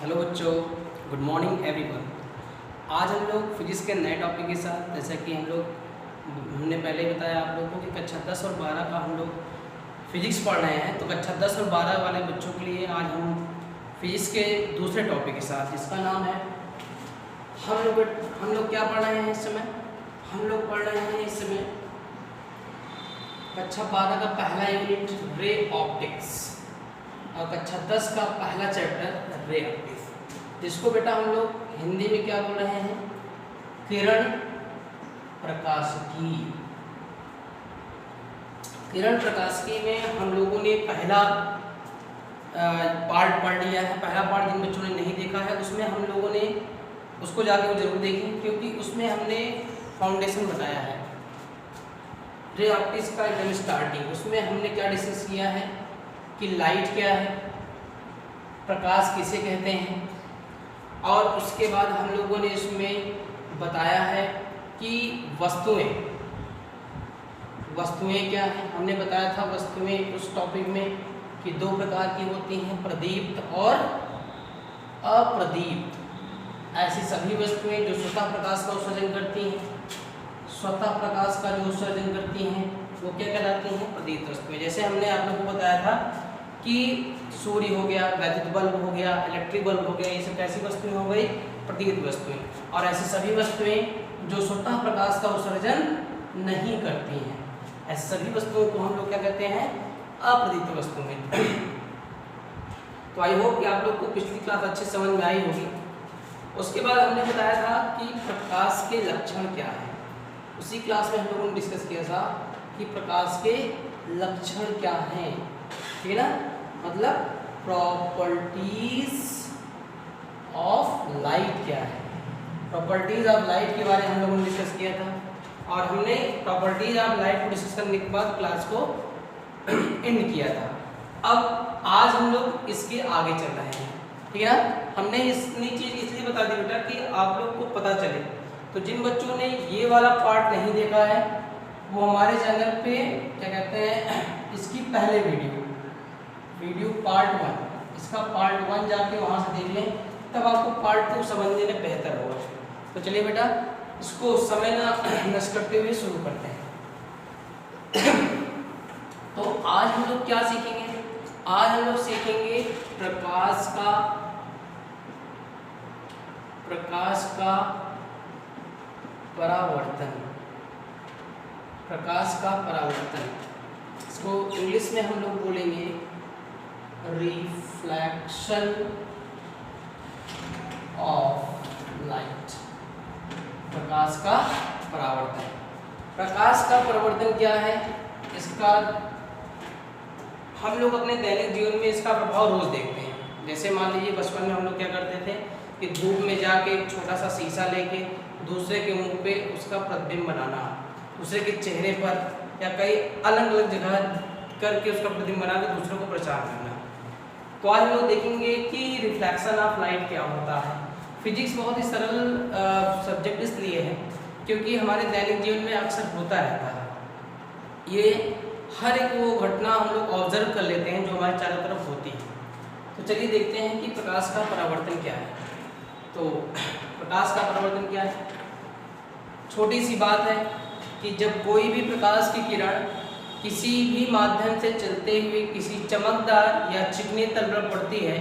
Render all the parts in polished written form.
Hello बच्चों, good morning everyone. आज हम लोग फिजिक्स के नए टॉपिक के साथ, जैसा कि हमने पहले ही बताया आप लोगों को कि कक्षा 10 और 12 का हम लोग फिजिक्स पढ़ रहे हैं। तो कक्षा 10 और 12 वाले बच्चों के लिए आज हम फिजिक्स के दूसरे टॉपिक के साथ, जिसका नाम है हम लोग क्या पढ़ रहे हैं इस समय? हम लोग पढ़ रहे हैं इस समय कक्षा 12 का पहला यूनिट रे ऑप्टिक्स और कक्षा 10 का पहला चैप्टर रे ऑप्टिक्स, जिसको बेटा हम लोग हिंदी में क्या बोल रहे हैं? किरण प्रकाशिकी। किरण प्रकाशिकी में हम लोगों ने पहला पार्ट पढ़ लिया है। पहला पार्ट जिन बच्चों ने नहीं देखा है उसमें हम लोगों ने उसको जाके वो जरूर देखें, क्योंकि उसमें हमने फाउंडेशन बताया है रे ऑप्टिक्स का एकदम स्टार्टिंग। उसमें हमने क्या डिस्कस किया है कि लाइट क्या है, प्रकाश किसे कहते हैं, और उसके बाद हम लोगों ने इसमें बताया है कि वस्तुएं क्या हैं। हमने बताया था वस्तुएं उस टॉपिक में कि दो प्रकार की होती हैं, प्रदीप्त और अप्रदीप्त। ऐसी सभी वस्तुएं जो स्वतः प्रकाश का उत्सर्जन करती हैं, स्वतः प्रकाश का जो उत्सर्जन करती हैं वो क्या कहलाती हैं? प्रदीप्त वस्तुएं। जैसे हमने आप लोगों को बताया था कि सूर्य हो गया, वैद्युत बल्ब हो गया, इलेक्ट्रिक बल्ब हो गया, ये सब कैसी वस्तुएं हो गई? प्रदीप्त वस्तुएं। और ऐसी सभी वस्तुएं जो स्वतः प्रकाश का उत्सर्जन नहीं करती हैं, ऐसी सभी वस्तुओं को हम लोग क्या कहते हैं? अप्रदीप्त वस्तुएं। तो आई होप कि आप लोग को पिछली क्लास अच्छे समझ में आई होगी। उसके बाद हमने बताया था कि प्रकाश के लक्षण क्या है। उसी क्लास में हम लोगों ने डिस्कस किया था कि प्रकाश के लक्षण क्या हैं, ठीक है ना? मतलब प्रॉपर्टीज ऑफ लाइट क्या है। प्रॉपर्टीज ऑफ लाइट के बारे में हम लोगों ने डिस्कस किया था, और हमने प्रॉपर्टीज ऑफ लाइट को डिस्कस करने के बाद क्लास को एंड किया था। अब आज हम लोग इसके आगे चल रहे हैं, ठीक है ना? हमने इतनी चीज़ इसलिए बता दी बेटा कि आप लोग को पता चले। तो जिन बच्चों ने ये वाला पार्ट नहीं देखा है वो हमारे चैनल पे क्या कहते हैं, इसकी पहले वीडियो पार्ट 1, इसका पार्ट 1 जाके वहाँ से देख लें, तब आपको पार्ट 2 समझने में बेहतर होगा। तो चलिए बेटा इसको समय ना नष्ट करते हुए शुरू करते हैं। तो आज हम लोग क्या सीखेंगे? आज हम लोग सीखेंगे प्रकाश का परावर्तन। प्रकाश का परावर्तन, इसको इंग्लिश में हम लोग बोलेंगे रिफ्लेक्शन ऑफ लाइट। प्रकाश का परावर्तन। प्रकाश का परावर्तन क्या है? इसका हम लोग अपने दैनिक जीवन में इसका प्रभाव रोज देखते हैं। जैसे मान लीजिए बचपन में हम लोग क्या करते थे कि धूप में जाके एक छोटा सा शीशा लेके दूसरे के मुंह पे उसका प्रतिबिंब बनाना, दूसरे के चेहरे पर या कई अलग अलग जगह करके उसका प्रतिबिंब बना के दूसरों को प्रचार करना। तो आज हम लोग देखेंगे कि रिफ्लेक्शन ऑफ लाइट क्या होता है। फिजिक्स बहुत ही सरल सब्जेक्ट इसलिए है क्योंकि हमारे दैनिक जीवन में अक्सर होता रहता है। ये हर एक वो घटना हम लोग ऑब्जर्व कर लेते हैं जो हमारे चारों तरफ होती है। तो चलिए देखते हैं कि प्रकाश का परावर्तन क्या है। तो प्रकाश का परावर्तन क्या है? छोटी सी बात है कि जब कोई भी प्रकाश की किरण किसी भी माध्यम से चलते हुए किसी चमकदार या चिकने तल पर पड़ती है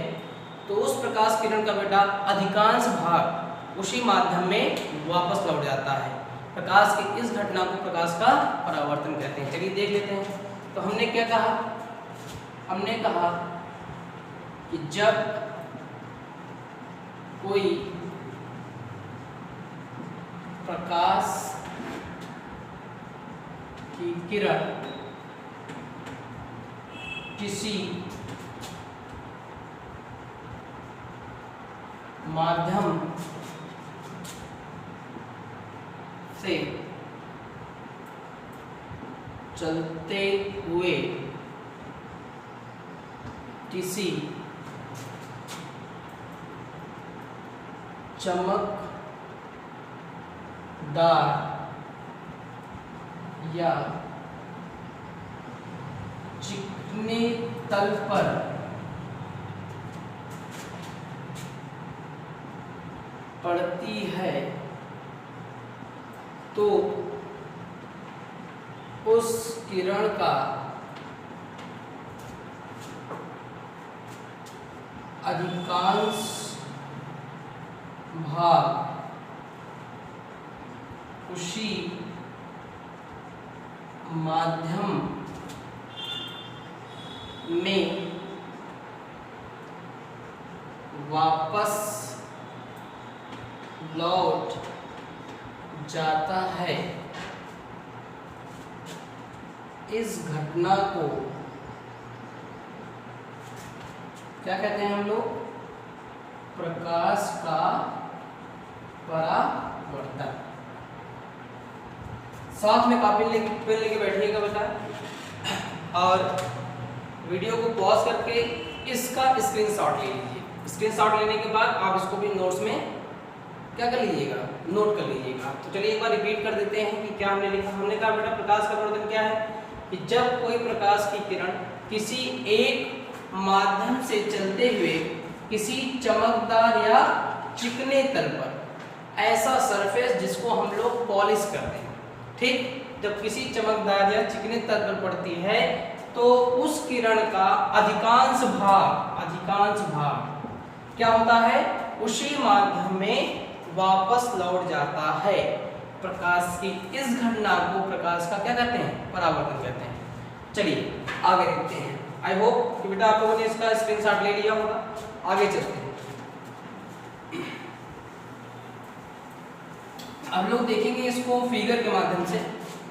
तो उस प्रकाश किरण का बेटा अधिकांश भाग उसी माध्यम में वापस लौट जाता है। प्रकाश की इस घटना को प्रकाश का परावर्तन कहते हैं। चलिए देख लेते हैं। तो हमने क्या कहा? हमने कहा कि जब कोई प्रकाश की किरण किसी माध्यम से चलते हुए किसी चमकदार या चिकने तल पर पड़ती है तो उस किरण का अधिकांश भाग उसी माध्यम में वापस लौट जाता है। इस घटना को क्या कहते हैं हम लोग? प्रकाश का परावर्तन। साथ में कॉपी पेन लेके बैठिएगा बेटा, और वीडियो को पॉज करके इसका स्क्रीनशॉट ले लीजिए। स्क्रीनशॉट लेने के बाद आप इसको भी नोट्स में क्या कर लीजिएगा? नोट कर लीजिएगा। तो चलिए एक बार रिपीट कर देते हैं कि क्या हमने लिखा। हमने कहा बेटा प्रकाश का परावर्तन क्या है कि जब कोई प्रकाश की किरण किसी एक माध्यम से चलते हुए किसी चमकदार या चिकने तल पर, ऐसा सरफेस जिसको हम लोग पॉलिश करते हैं, ठीक, जब किसी चमकदार या चिकने तल पर पड़ती है तो उस किरण का अधिकांश भाग क्या होता है? उसी माध्यम में वापस लौट जाता है। प्रकाश की इस घटना को प्रकाश का क्या कहते हैं? परावर्तन कहते हैं। चलिए आगे देखते हैं। आई होप कि बेटा आप लोगों ने इसका स्क्रीनशॉट ले लिया होगा। आगे चलते हैं। अब लोग देखेंगे इसको फिगर के माध्यम से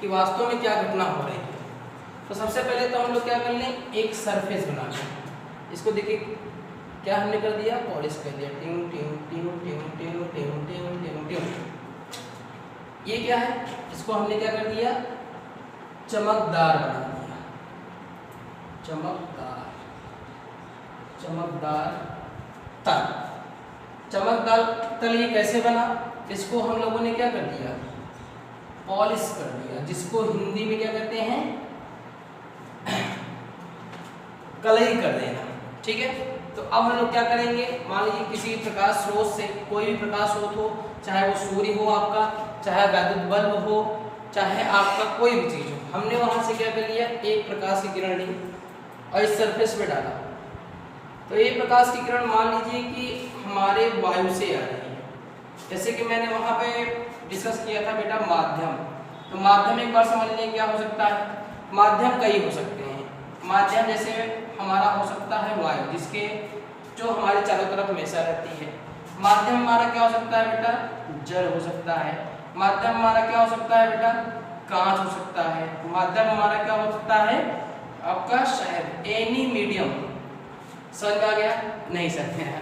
कि वास्तव में क्या घटना हो रही है। तो सबसे पहले तो हम लोग क्या कर लें? एक सरफेस बना लें। इसको देखिए क्या हमने कर दिया? पॉलिश कर दिया। टिंग टिंग टिंग टिंग टिंग टिंग टिंग टिंग टिंग। ये क्या है? इसको हमने क्या कर दिया? चमकदार बना दिया। चमकदार तल। चमकदार तल ये कैसे बना? इसको हम लोगों ने क्या कर दिया? पॉलिश कर दिया, जिसको हिंदी में क्या कहते हैं? कलई कर देना, ठीक है। तो अब हम लोग क्या करेंगे? मान लीजिए किसी प्रकाश स्रोत से, कोई भी प्रकाश स्रोत हो, चाहे वो सूर्य हो आपका, चाहे वैद्युत बल्ब हो, चाहे आपका कोई भी चीज हो, हमने वहां से क्या कर लिया? एक प्रकाश की किरण ली और इस सरफेस पे डाला। तो ये प्रकाश की किरण मान लीजिए कि हमारे वायु से आ रही है। जैसे कि मैंने वहां पे डिस्कस किया था बेटा माध्यम। तो माध्यम एक बार समझ लें क्या हो सकता है? माध्यम कई हो सकते हैं। माध्यम जैसे हमारा हो सकता है वायु, जिसके जो हमारे चारों तरफ हमेशा रहती है। माध्यम हमारा क्या हो सकता है बेटा? जल हो सकता है। माध्यम हमारा क्या हो सकता है बेटा? कांच हो सकता है। माध्यम हमारा क्या हो सकता है? आपका शहद, एनी मीडियम। समझ में आ गया? नहीं समझ में आया?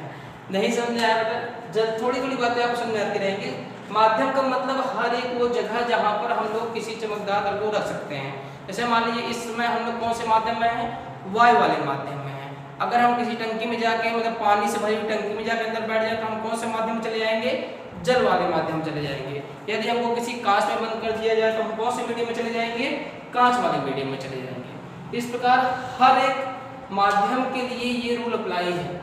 नहीं समझ में आया बेटा? जब थोड़ी थोड़ी बातें आपको समझ में आती रहेंगी। माध्यम का मतलब हर एक वो जगह जहाँ पर हम लोग किसी चमकदार तल को रख सकते हैं। जैसे मान लीजिए इस समय हम लोग कौन से माध्यम में हैं? वायु वाले माध्यम में हैं। अगर हम किसी टंकी में जाके, मतलब पानी से भरी हुई टंकी में जाकर अंदर बैठ जाए तो हम कौन से माध्यम में चले जाएंगे? जल वाले माध्यम में चले जाएंगे। यदि हमको किसी कांच में बंद कर दिया जाए तो हम कौन से मीडियम में चले जाएंगे? कांच वाले मीडियम में चले जाएंगे। इस प्रकार हर एक माध्यम के लिए ये रूल अप्लाई है।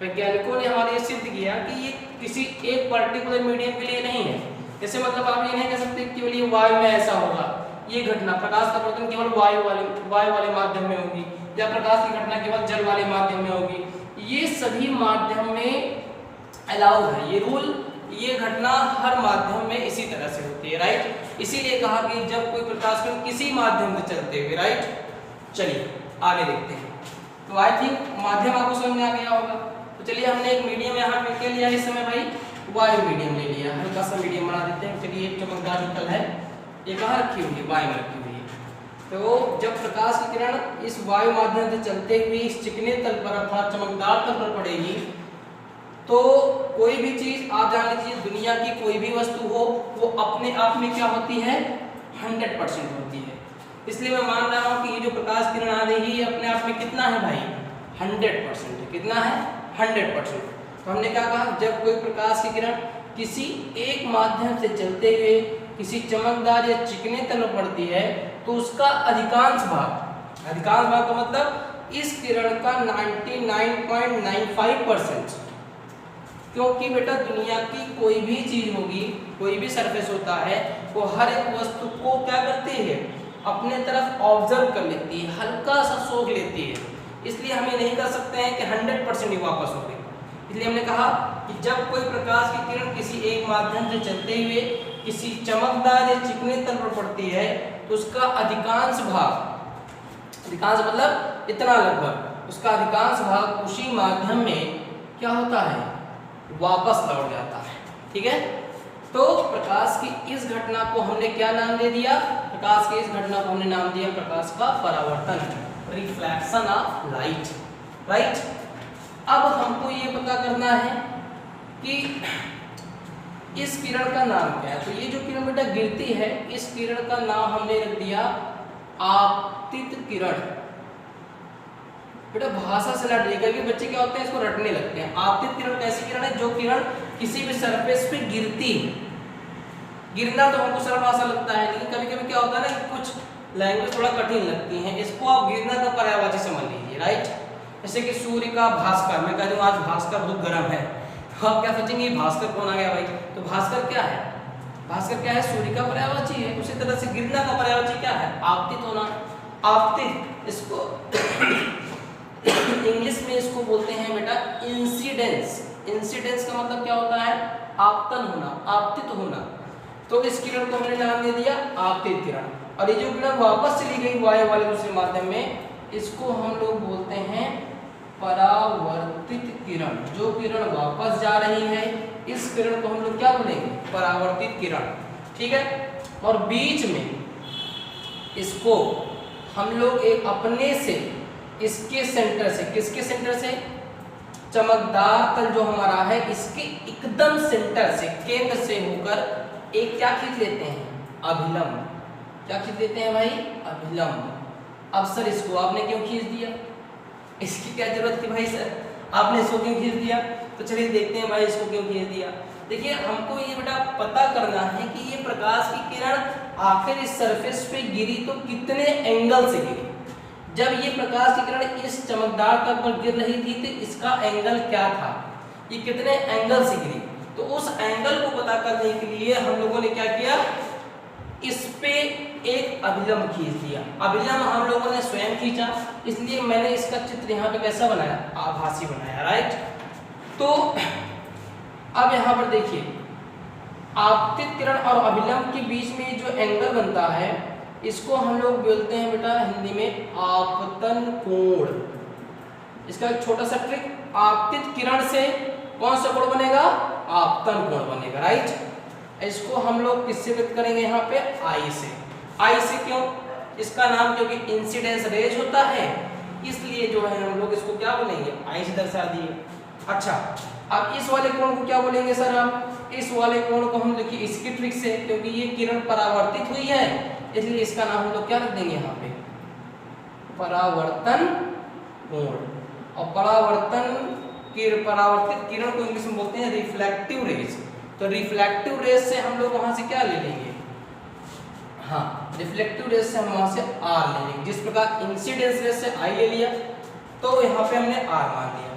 वैज्ञानिकों ने हमारे ये सिद्ध किया कि ये किसी एक पर्टिकुलर मीडियम के लिए नहीं है। जैसे मतलब आप ये नहीं कह सकते केवल ये वायु में ऐसा होगा, ये घटना प्रकाश का परावर्तन केवल वायु वाले माध्यम में होगी, या प्रकाश की घटना केवल जल वाले माध्यम में होगी। ये सभी माध्यम में अलाउड है ये रूल। ये घटना हर माध्यम में इसी तरह से होती है, राइट। इसीलिए कहा कि जब कोई प्रकाश कण किसी माध्यम से चलते हुए, राइट। चलिए आगे देखते हैं। तो आई थिंक माध्यम आपको समझ में आ गया होगा। तो चलिए हमने एक मीडियम यहाँ पे क्या लिया इस समय भाई? वायु मीडियम ले लिया। हल्का सा मीडियम बना देते हैं। चलिए एक चमकदार तल है, ये कहाँ रखी हुई है? वायु में रखी हुई है। तो जब प्रकाश की किरण इस वायु माध्यम से चलते हुए इस चिकने तल पर अर्थात चमकदार तल पर पड़ेगी तो कोई भी चीज आप जान लीजिए, दुनिया की कोई भी वस्तु हो, वो अपने आप में क्या होती है? 100% होती है। इसलिए मैं मान रहा हूँ कि ये जो प्रकाश किरण आ रही है अपने आप में कितना है भाई? 100% है। कितना है? 100%। तो हमने क्या कहा? जब कोई प्रकाश की किरण किसी एक माध्यम से चलते हुए किसी चमकदार या चिकने तल पर पड़ती है तो उसका अधिकांश भाग का मतलब इस किरण का 99.95% क्योंकि बेटा दुनिया की कोई भी चीज होगी, कोई भी सरफेस होता है, वो हर एक वस्तु को क्या करती है, अपने तरफ ऑब्जर्व कर लेती है, हल्का सा सोख लेती है। इसलिए हम ये नहीं कर सकते हैं कि 100% ही वापस हो गई। इसलिए हमने कहा कि जब कोई प्रकाश की किरण किसी एक माध्यम से चलते हुए किसी चमकदार या चिकने तल पर पड़ती है तो उसका अधिकांश भाग, अधिकांश मतलब इतना लगभग, उसका अधिकांश भाग उसी माध्यम में क्या होता है, वापस लौट जाता है। ठीक है, तो प्रकाश की इस घटना को हमने क्या नाम दे दिया, प्रकाश की इस घटना को हमने नाम दिया प्रकाश का परावर्तन, रिफ्लेक्शन ऑफ लाइट। राइट, अब हमको ये पता करना है कि इस किरण का नाम क्या है। तो ये जो किरण बेटा गिरती है, इस किरण का नाम हमने रख दिया आपतित किरण। बेटा भाषा से लड़ जाएगा कि बच्चे क्या होते हैं, इसको रटने लगते हैं। आपतित किरण कैसी किरण है, जो किरण किसी भी सरफेस पे गिरती है। गिरना तो हमको सरल भाषा लगता है, लेकिन कभी कभी क्या होता है ना कि कुछ लैंग्वेज थोड़ा कठिन लगती है, इसको आप गिरना का पर्यायवाची समझ लीजिए। राइट, जैसे कि सूर्य का भास्कर, मैं कह दूं आज भास्कर बहुत गर्म है, तो आप क्या सोचेंगे भास्कर कौन आ गया भाई, तो भास्कर क्या है, भास्कर क्या है, सूर्य का पर्यायवाची है। उसी तरह से गिरना का पर्यायवाची क्या है, आपतित होना। आपतित, इसको इंग्लिश में इसको बोलते हैं बेटा इंसिडेंस। इंसिडेंस का मतलब क्या होता है, आपतन होना, आपतित होना। तो इस किरण को हमने नाम दे दिया आपतित किरण। और ये जो किरण वापस चली गई वायु वाले दूसरे माध्यम में, इसको हम लोग बोलते हैं परावर्तित किरण। जो किरण वापस जा रही है, इस किरण को हम लोग क्या बोलेंगे, परावर्तित किरण। ठीक है, और बीच में इसको हम लोग एक अपने से, इसके सेंटर से, किसके सेंटर से, चमकदार तल जो हमारा है इसके एकदम सेंटर से, केंद्र से होकर एक क्या खींच लेते हैं, अभिलंब। क्या खींच लेते हैं भाई, अभिलंब। अब सर इसको आपने क्यों खींच दिया, इसकी क्या जरूरत थी भाई सर, आपने इसको क्यों खींच दिया, तो चलिए देखते हैं भाई इसको क्यों खींच दिया। देखिए हमको ये बेटा पता करना है कि ये प्रकाश की किरण आखिर इस सरफेस पे गिरी तो कितने एंगल से गिरी। जब ये प्रकाश की किरण इस चमकदार तल पर गिर रही थी तो इसका एंगल क्या था, ये कितने एंगल से गिरी। तो उस एंगल को पता करने के लिए हम लोगों ने क्या किया, इस पे एक अभिलंब खींच दिया। अभिलंब हम लोगों ने स्वयं खींचा, इसलिए मैंने इसका चित्र यहाँ पे कैसा बनाया, आभासी बनाया। राइट, तो अब यहाँ पर देखिए आपतित किरण और अभिलंब के बीच में जो एंगल बनता है इसको हम लोग बोलते हैं बेटा हिंदी में आपतन कोण। इसका एक छोटा सा ट्रिक, आपतित किरण से कौन सा कोण बनेगा, आपतन कोण बनेगा। राइट, इसको हम लोग किससे व्यक्त करेंगे, यहाँ पे आई से। आई से क्यों, इसका नाम क्योंकि इंसिडेंस रेज होता है, इसलिए जो है हम लोग इसको क्या बोलेंगे, आई से दर्शा दिए। अच्छा, अब इस वाले कोण को क्या बोलेंगे सर आप, इस वाले कोण को हम देखिए इसकी ट्रिक से, क्योंकि ये किरण परावर्तित हुई है इसलिए इसका नाम हम लोग क्या रख देंगे यहाँ पे, परावर्तन कोण। और परावर्तित किरण को इंग्लिश में बोलते हैं रिफ्लेक्टिव रेज। तो रिफ्लेक्टिव रेज से हम लोग वहां से क्या ले लेंगे, हाँ रिफ्लेक्टिव रेज से हम वहां से आर ले लेंगे। जिस प्रकार इंसिडेंस रेज से आई ले लिया तो यहाँ पे हमने आर मान लिया।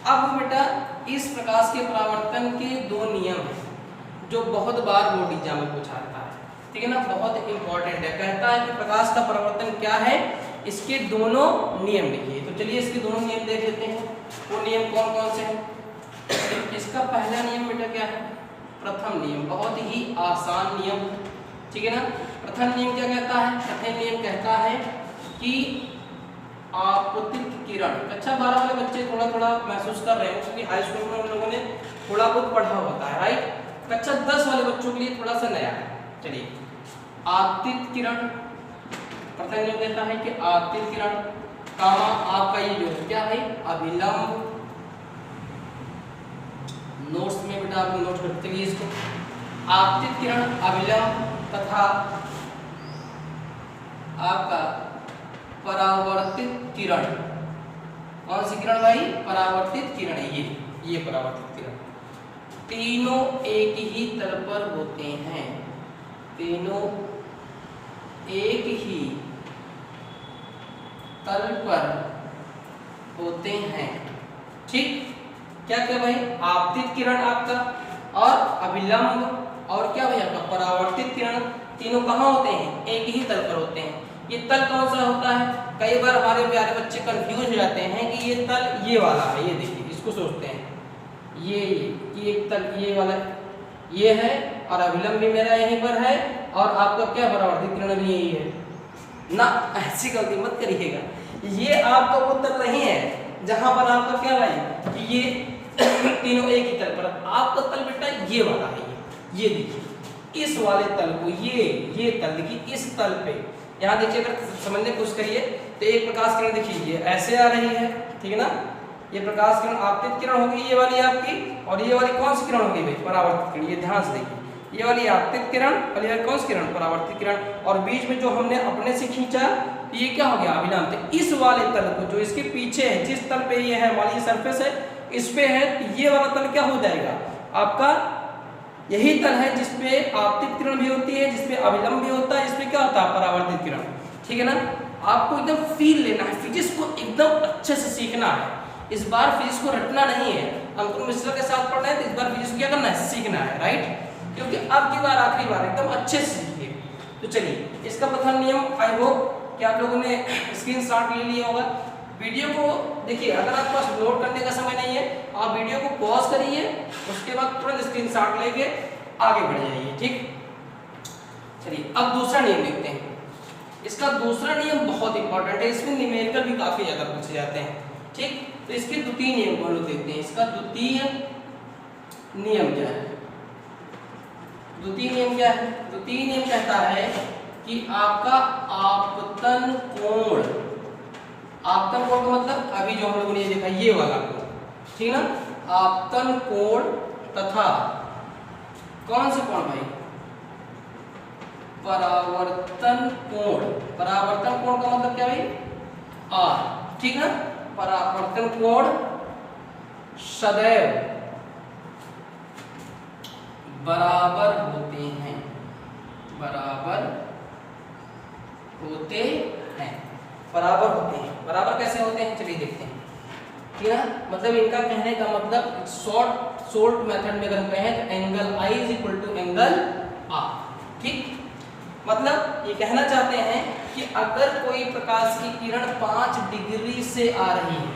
अब बेटा इस प्रकाश के परावर्तन के दो नियम हैं जो बहुत बार बोर्ड एग्जाम में पूछा जाता है, ठीक है ना, बहुत इंपॉर्टेंट है। कहता है कि प्रकाश का परावर्तन क्या है, इसके दोनों नियम लिखिए। तो चलिए इसके दोनों नियम देख लेते हैं, वो नियम कौन कौन से हैं। इसका पहला नियम बेटा क्या है, प्रथम नियम, बहुत ही आसान नियम, ठीक है ना। प्रथम नियम क्या कहता है, प्रथम नियम कहता है कि आपतित किरण, अच्छा 12 वाले बच्चे थोड़ा थोड़ा महसूस कर रहे हैं क्योंकि हाई स्कूल में हम लोगों ने थोड़ा बहुत पढ़ा होता है। राइट, कक्षा 10 वाले बच्चों के लिए थोड़ा सा नया है। चलिए, आपतित किरण, प्रथम नियम कहता है कि आपतित किरण कामा आपका ये जो क्या है अभिलंब, नोट्स में बेटा आप नोट करते रहिए इसको। आपतित किरण, अभिलंब तथा आपका परावर्तित किरण, कौन सी किरण भाई, परावर्तित किरण है ये परावर्तित किरण, तीनों एक ही तल पर होते हैं, तीनों एक ही तल पर होते हैं। ठीक, क्या क्या भाई, आपतित किरण आपका, और अभिलंब, और क्या भाई आपका परावर्तित किरण, तीनों कहाँ होते हैं, एक ही तल पर होते हैं। ये तल कौन सा होता है, कई बार हमारे प्यारे बच्चे कंफ्यूज हो जाते हैं कि ये तल ये वाला है, ये देखिए इसको सोचते हैं ये एक तल ये वाला ये है, और अभिलंब भी मेरा यहीं पर है, और आपका क्या परावर्तित किरण भी यही है ना। ऐसी गलती मत करिएगा, ये आपका वो तल नहीं है जहां पर आपका क्या भाई कि ये तीनों एक ही तल पर, आपका तल बेटा ये वाला है, ये देखिए इस वाले तल को, ये तल देखिए, इस तल पे यहाँ देखिए, अगर समझने की कोशिश करिए तो एक प्रकाश किरण देखिए ये ऐसे आ रही है, ठीक है ना, ये प्रकाश किरण आपतित किरण होगी ये वाली आपकी, और ये वाली कौन सी किरण होगी भाई, परावर्तित किरण। ये ध्यान से देखिए, ये वाली आपतित किरण और ये कौन सी किरण, परावर्तित किरण, और बीच में जो हमने अपने से खींचा ये क्या हो गया, अभिलंब। तो इस वाले तल को जो इसके पीछे है, जिस तल पे ये है वाली सरफेस है इस पे है, तो ये वाला तल क्या हो जाएगा आपका, यही तल है जिसपे आपतित किरण भी होती है, जिसपे अभिलंब भी होता है, इसमें क्या होता है, परावर्तित किरण, ठीक है ना। आपको एकदम फील लेना है, फिजिक्स को एकदम अच्छे से सीखना है, इस बार फिजिक्स को रटना नहीं है, अंकुर मिश्रा के साथ पढ़ना है, तो इस बार फिजिक्स को क्या करना है, सीखना है, राइट, क्योंकि अब की बार आखिरी बार एकदम अच्छे से सीखिए। तो चलिए, इसका प्रथम नियम आई होप कि आप लोगों ने स्क्रीनशॉट ले लिया होगा। वीडियो को देखिए, अगर आपके पास नोट करने का समय नहीं है, आप वीडियो को पॉज करिए, उसके बाद तुरंत स्क्रीनशॉट लेके आगे बढ़ जाइए, ठीक। चलिए अब दूसरा नियम देखते हैं। इसका दूसरा नियम बहुत इंपॉर्टेंट है, इसमें न्यूमेरिकल भी काफी ज्यादा पूछे जाते हैं, ठीक। तो इसके द्वितीय नियम को हम लोग देखते हैं। इसका द्वितीय नियम क्या है, द्वितीय नियम क्या है, द्वितीय नियम कहता है कि आपका आपतन कोण, आपतन कोण का मतलब अभी जो हम लोगों ने ये देखा ये वाला कोण, ठीक ना, आपतन कोण तथा कौन सा कोण भाई, परावर्तन कोण। परावर्तन कोण का मतलब क्या भाई, आर, ठीक ना, परावर्तन कोण सदैव बराबर होते हैं, बराबर होते हैं, बराबर होते हैं। बराबर कैसे होते हैं चलिए देखते हैं, ठीक है। मतलब इनका कहने का मतलब शॉर्ट मेथड में अगर हम कहें तो angle I is equal to angle R, ठीक। मतलब ये कहना चाहते हैं कि अगर कोई प्रकाश की किरण 5 डिग्री से आ रही है,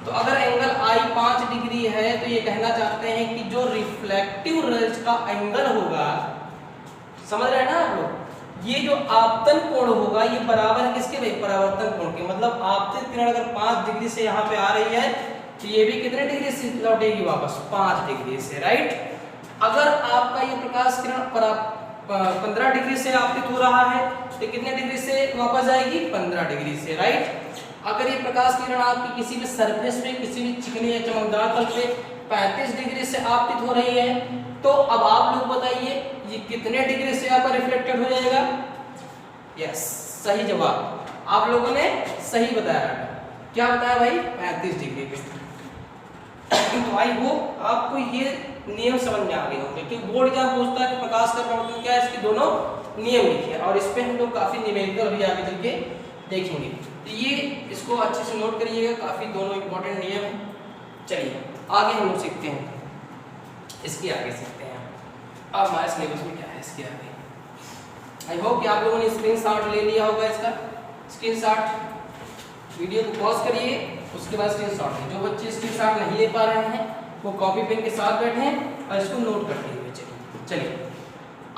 तो अगर एंगल I 5 डिग्री है, तो ये कहना चाहते हैं कि जो रिफ्लेक्टिव रेज का एंगल होगा, समझ रहे हैं ना आप लोग, ये जो आपतन कोण होगा ये बराबर है किसके भाई, परावर्तन कोण के। मतलब आपतित किरण अगर 5 डिग्री से यहाँ पे आ रही है, तो ये भी कितने डिग्री से लौटेगी वापस, 5 डिग्री से, राइट। अगर आपका ये प्रकाश किरण 15 डिग्री से आपतित हो रहा है, तो कितने डिग्री से वापस आएगी, 15 डिग्री से, राइट। अगर ये प्रकाश किरण आपकी किसी भी सरफेस पे, किसी भी चिकने या चमकदार तल पे 35 डिग्री से आपतित हो रही है, तो अब आप लोग बताइए ये कितने डिग्री से आपका रिफ्लेक्टेड हो जाएगा। यस, सही जवाब आप लोगों ने सही बताया। क्या बताया भाई, 35 डिग्री पे। तो आई होप आपको ये नियम समझ में आ गए होंगे कि बोर्ड क्या पूछता है कि प्रकाश का प्रवर्तन क्या है, इसके दोनों नियम लिखिए, और इस पे हम लोग काफी न्यूमेरिकल भी आगे चल के देखेंगे। तो ये इसको अच्छे से नोट करिएगा, काफी दोनों इंपॉर्टेंट नियम है। चलिए आगे हम लोग सीखते हैं, इसके आगे सीखते हैं। अब हमारे सिलेबस में क्या है इसके आगे। आई होप कि आप लोगों ने स्क्रीनशॉट ले लिया होगा इसका। स्क्रीनशॉट वीडियो को पॉज करिए, उसके बाद स्क्रीनशॉट लें। जो बच्चे स्क्रीनशॉट नहीं ले पा रहे हैं वो कॉपी पेन के साथ बैठें और इसको नोट करते हुए चलिए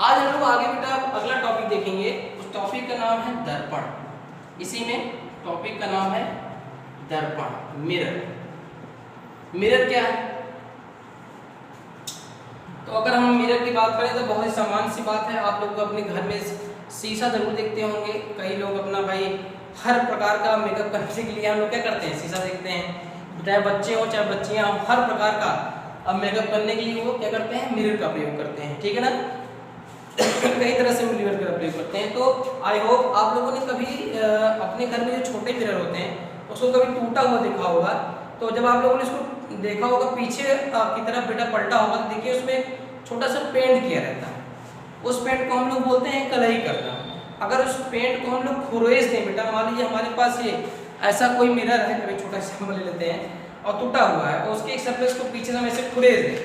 आज हम लोग आगे बेटा अगला टॉपिक देखेंगे। उस टॉपिक का नाम है दर्पण। इसी में टॉपिक का नाम है दर्पण, मिरर। मिरर क्या है? तो अगर हम मिरर की बात करें तो बहुत ही सामान्य सी बात है। आप लोग अपने घर में शीशा जरूर देखते होंगे। कई लोग अपना भाई हर प्रकार का मेकअप करने के लिए हम लोग क्या करते हैं, शीशा देखते हैं। चाहे बच्चे हो चाहे बच्चियां हो, हर प्रकार का अब मेकअप करने के लिए वो क्या करते हैं, मिरर का प्रयोग करते हैं, ठीक है ना। कई तरह से मिरर का प्रयोग करते हैं। तो आई होप आप लोगों ने कभी अपने घर में जो छोटे मिरर होते हैं उसको कभी टूटा हुआ देखा होगा। तो जब आप लोगों ने इसको देखा होगा पीछे की तरफ बेटा पलटा होगा, तो देखिए उसमें छोटा सा पेंट किया रहता है। उस पेंट को हम लोग बोलते हैं कलई करना। अगर उस पेंट को हम लोग खुरेज दें बेटा, मान लीजिए हमारे पास ये ऐसा कोई मिरर है, कभी छोटा सा ले लेते हैं और टूटा हुआ है और उसके एक सरफेस को पीछे से हम ऐसे खुरेद दें,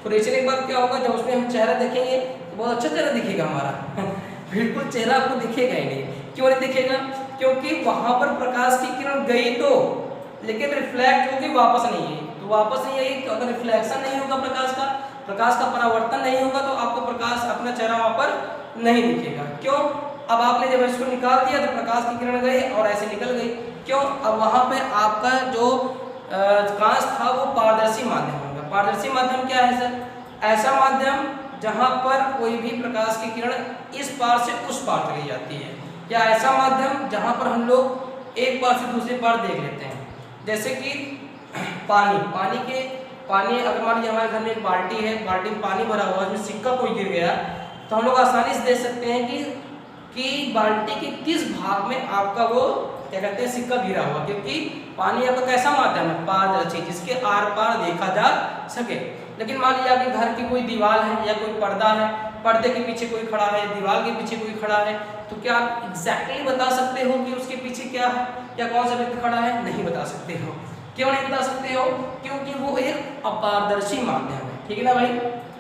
खुरेचने के बाद क्या होगा, जब उसमें हम चेहरा देखेंगे तो बहुत अच्छा चेहरा दिखेगा हमारा बिल्कुल चेहरा आपको दिखेगा ही नहीं। क्यों नहीं दिखेगा? क्योंकि वहां पर प्रकाश की किरण गई तो, लेकिन रिफ्लेक्ट होकर वापस नहीं आई। तो वापस नहीं आई तो अगर रिफ्लेक्शन नहीं होगा प्रकाश का परावर्तन नहीं होगा तो आपको प्रकाश अपना चेहरा वहां पर नहीं दिखेगा। क्यों? अब आपने जब इसको निकाल दिया तो प्रकाश की किरण गई और ऐसे निकल गई। क्यों? अब वहां पे आपका जो कांच था वो पारदर्शी माध्यम होगा। पारदर्शी माध्यम क्या है सर? ऐसा माध्यम जहां पर कोई भी प्रकाश की किरण इस पार से उस पार चली जाती है, या ऐसा माध्यम जहां पर हम लोग एक पार से दूसरे पार देख लेते हैं। जैसे कि पानी अगर मान लीजिए हमारे घर में एक बाल्टी है, बाल्टी में पानी भरा हुआ है, उसमें सिक्का कोई गिर गया तो हम लोग आसानी से देख सकते हैं कि बाल्टी के किस भाग में आपका वो क्या कहते हैं सिक्का गिरा हुआ, क्योंकि पानी आपका कैसा माध्यम है? पारदर्शी, जिसके आर पार देखा जा सके। लेकिन मान लीजिए आपके घर की कोई दीवार है या कोई पर्दा है, पर्दे के पीछे कोई खड़ा है, दीवार के पीछे कोई खड़ा है, तो क्या आप एग्जैक्टली बता सकते हो कि उसके पीछे क्या है या कौन सा व्यक्ति खड़ा है? नहीं बता सकते हो। क्यों नहीं बता सकते हो? क्योंकि वो एक अपारदर्शी माध्यम है। ठीक है ना भाई?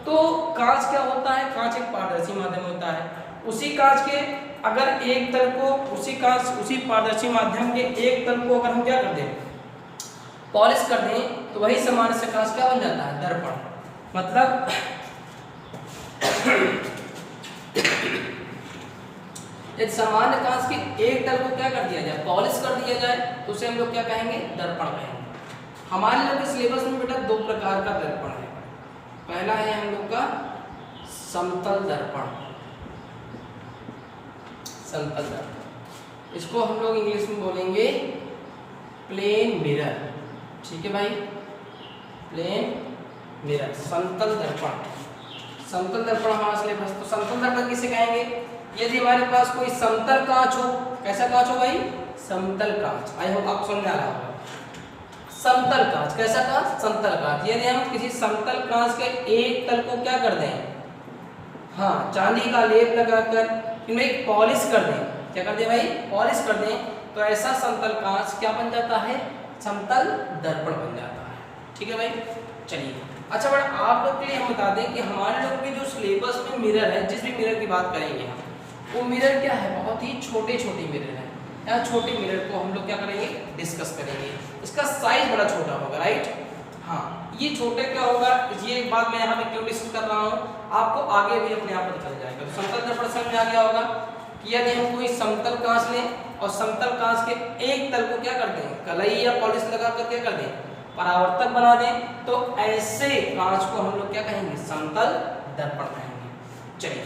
तो कांच क्या होता है? कांच एक पारदर्शी माध्यम होता है। उसी कांच के अगर एक तल को उसी पारदर्शी माध्यम के एक तल को अगर हम क्या कर दें, पॉलिश कर दें, तो वही सामान्य से कांच क्या बन जाता है? दर्पण। मतलब यदि सामान्य कांच के एक तल को क्या कर दिया जाए? पॉलिश कर दिया जाए, तो उसे हम लोग क्या कहेंगे? दर्पण कहेंगे। हमारे लोग के सिलेबस में बेटा दो प्रकार का दर्पण है। पहला है हम लोग का समतल दर्पण। समतल दर्पण, इसको हम लोग इंग्लिश में बोलेंगे प्लेन मिरर। ठीक है भाई? प्लेन मिरर, समतल दर्पण। समतल दर्पण हमारा सिलेबस। तो समतल दर्पण किसे कहेंगे? यदि हमारे पास कोई समतल कांच हो, कैसा कांच हो भाई? समतल कांच। आई होप आपको समझ आ रहा होगा। समतल कांच, कैसा कांच? समतल कांच। यदि हम किसी समतल कांच के एक तल को क्या कर दें, हाँ, चांदी का लेप लगाकर इनमें पॉलिश कर दें, क्या कर दें भाई? पॉलिश कर दें, तो ऐसा समतल कांच क्या बन जाता है? समतल दर्पण बन जाता है। ठीक है भाई? चलिए, अच्छा बड़ा आप लोग के लिए हम बता दें कि हमारे लोग के जो सिलेबस में मिरर है, जिस भी मिरर की बात करेंगे हम, वो मिरर क्या है? बहुत ही छोटे छोटे मिरर है। या छोटे मिरर को हम लोग क्या करेंगे? डिस्कस करेंगे। इसका साइज बड़ा छोटा होगा, राइट? हाँ, ये छोटे क्या होगा, ये बात मैं यहाँ पे क्यों डिस्कस कर रहा हूँ, आपको आगे भी अपने आप पता चल जाएगा। तो समतल दर्पण समझ में आ गया होगा कि यदि हम कोई समतल कांच लें और समतल कांच के एक तल को क्या कर दें? कलई या पॉलिश लगा कर क्या कर दें? परावर्तक बना दें, तो ऐसे कांच को हम लोग क्या कहेंगे? समतल दर्पण कहेंगे। चलिए